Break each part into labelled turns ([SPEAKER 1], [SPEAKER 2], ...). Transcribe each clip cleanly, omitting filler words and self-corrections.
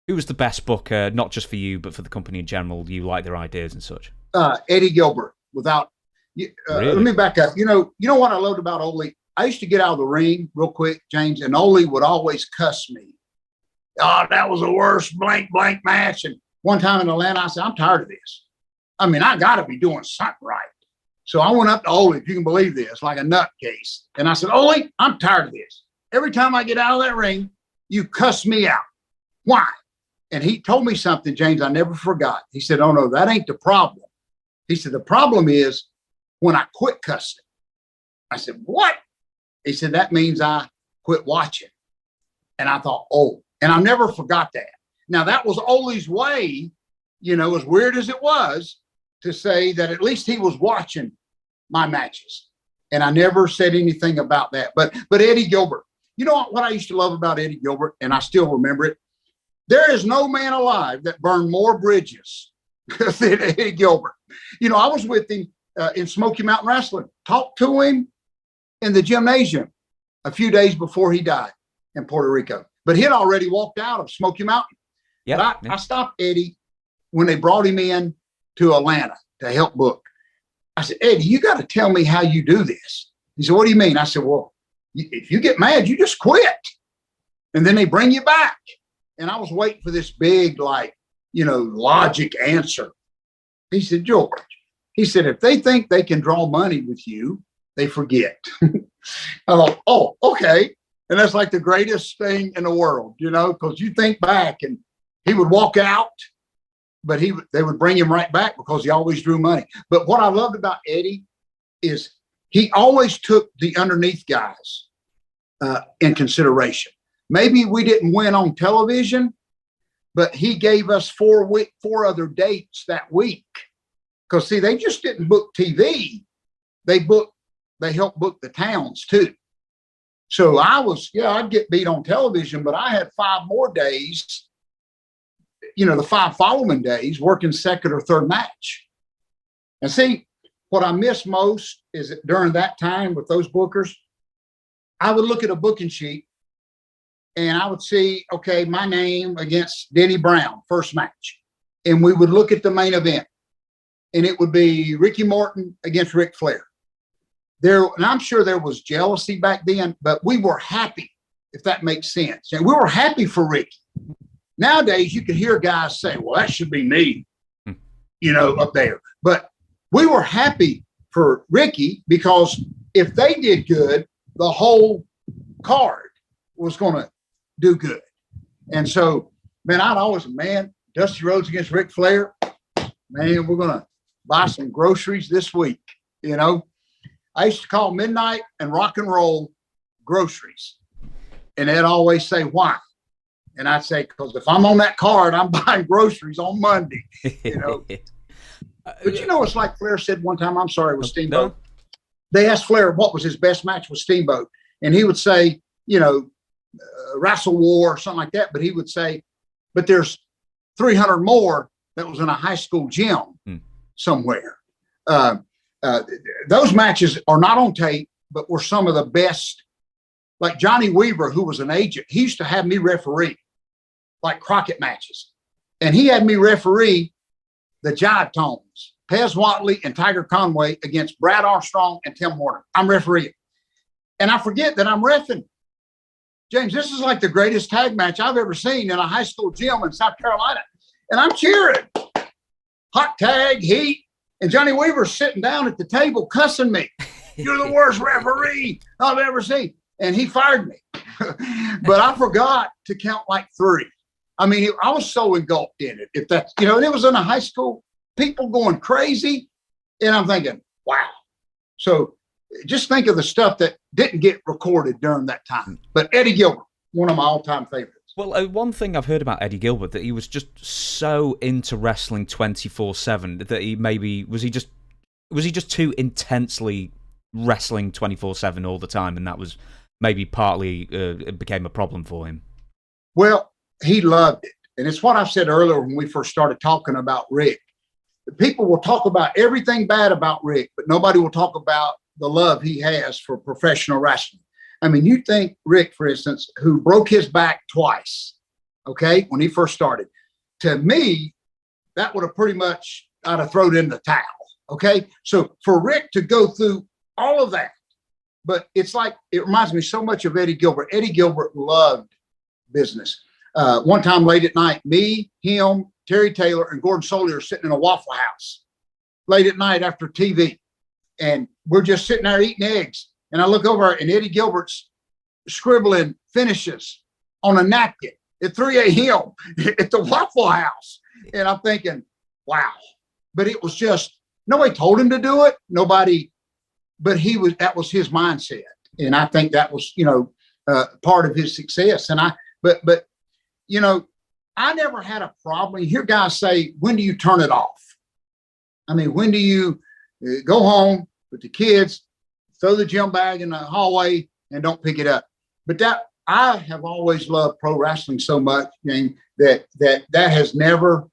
[SPEAKER 1] Who was the best booker, not just for you, but for the company in general? You like their ideas and such?
[SPEAKER 2] Eddie Gilbert. Without, let
[SPEAKER 1] Really?
[SPEAKER 2] me back up. You know what I loved about Ole? I used to get out of the ring real quick, James, and Ole would always cuss me. Oh, that was the worst blank blank match. And one time in Atlanta, I said, I'm tired of this. I mean, I got to be doing something right. So I went up to Ole, if you can believe this, like a nutcase. And I said, Ole, I'm tired of this. Every time I get out of that ring, you cuss me out. Why? And he told me something, James, I never forgot. He said, oh, no, that ain't the problem. He said, the problem is when I quit cussing. I said, what? He said, that means I quit watching. And I thought, oh, and I never forgot that. Now, that was Ole's way, as weird as it was, to say that at least he was watching my matches. And I never said anything about that. But Eddie Gilbert, you know what I used to love about Eddie Gilbert, and I still remember it? There is no man alive that burned more bridges than Eddie Gilbert. I was with him in Smoky Mountain Wrestling, talked to him in the gymnasium a few days before he died in Puerto Rico. But he had already walked out of Smoky Mountain.
[SPEAKER 1] Yeah.
[SPEAKER 2] But I stopped Eddie when they brought him in to Atlanta to help book. I said, Eddie, you got to tell me how you do this. He said, what do you mean? I said, well, if you get mad, you just quit. And then they bring you back. And I was waiting for this big, logic answer. He said, George, he said, if they think they can draw money with you, they forget. I thought, oh, okay. And that's like the greatest thing in the world, because you think back and he would walk out, but they would bring him right back because he always drew money. But what I loved about Eddie is he always took the underneath guys in consideration. Maybe we didn't win on television, but he gave us four other dates that week. Because see, they just didn't book TV. They helped book the towns too. So I'd get beat on television, but I had 5 more days, the 5 following days working second or third match. And see, what I miss most is that during that time with those bookers, I would look at a booking sheet and I would see, okay, my name against Denny Brown, first match. And we would look at the main event and it would be Ricky Morton against Ric Flair. And I'm sure there was jealousy back then, but we were happy, if that makes sense. And we were happy for Ricky. Nowadays, you could hear guys say, well, that should be me, up there. But we were happy for Ricky because if they did good, the whole card was going to do good. And so, man, Dusty Rhodes against Ric Flair, man, we're going to buy some groceries this week, I used to call midnight and rock and roll groceries. And they'd always say, why? And I'd say, because if I'm on that card, I'm buying groceries on Monday, But it's like Flair said one time, I'm sorry, with Steamboat. No. They asked Flair what was his best match with Steamboat. And he would say, Wrestle War or something like that. But he would say, but there's 300 more that was in a high school gym somewhere. Those matches are not on tape, but were some of the best. Like Johnny Weaver, who was an agent, he used to have me referee like Crockett matches. And he had me referee the Jive Tones, Pez Watley and Tiger Conway against Brad Armstrong and Tim Horner. I'm refereeing. And I forget that I'm reffing. James, this is like the greatest tag match I've ever seen in a high school gym in South Carolina. And I'm cheering. Hot tag, heat. And Johnny Weaver's sitting down at the table cussing me. You're the worst referee I've ever seen. And he fired me. But I forgot to count like 3. I mean, I was so engulfed in it. If that's, and it was in a high school, people going crazy. And I'm thinking, wow. So just think of the stuff that didn't get recorded during that time. But Eddie Gilbert, one of my all-time favorites.
[SPEAKER 1] Well, one thing I've heard about Eddie Gilbert, that he was just so into wrestling 24/7 that was he just too intensely wrestling 24/7 all the time, and that was maybe partly it became a problem for him.
[SPEAKER 2] Well, he loved it, and it's what I said earlier when we first started talking about Rick. People will talk about everything bad about Rick, but nobody will talk about the love he has for professional wrestling. I mean, you think Rick, for instance, who broke his back twice, okay, when he first started. To me, that would have pretty much, I'd have thrown in the towel, okay? So for Rick to go through all of that, but it's like, it reminds me so much of Eddie Gilbert. Eddie Gilbert loved business. One time late at night, me, him, Terry Taylor, and Gordon Soley are sitting in a Waffle House late at night after TV. And we're just sitting there eating eggs. And I look over and Eddie Gilbert's scribbling finishes on a napkin at 3 a.m. at the Waffle House. And I'm thinking, wow. But it was just, nobody told him to do it. Nobody, but that was his mindset. And I think that was, part of his success. And but I never had a problem. You hear guys say, when do you turn it off? I mean, when do you go home with the kids, throw the gym bag in the hallway and don't pick it up? But I have always loved pro wrestling so much, James, that has never,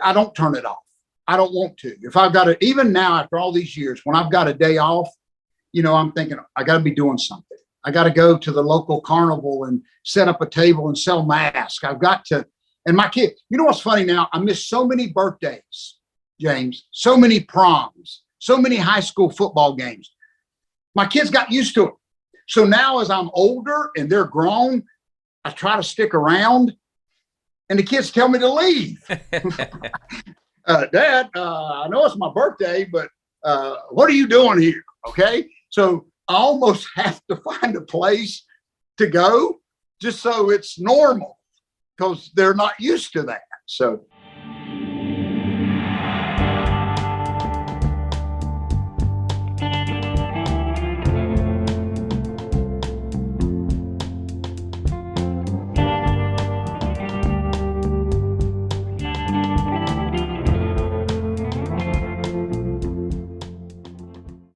[SPEAKER 2] I don't turn it off. I don't want to. If I've got it, even now after all these years, when I've got a day off, I'm thinking I got to be doing something. I got to go to the local carnival and set up a table and sell masks. I've got to, and my kid, what's funny now? I miss so many birthdays, James, so many proms, so many high school football games. My kids got used to it. So now as I'm older and they're grown, I try to stick around and the kids tell me to leave. Dad, I know it's my birthday, but what are you doing here? Okay. So I almost have to find a place to go just so it's normal because they're not used to that. So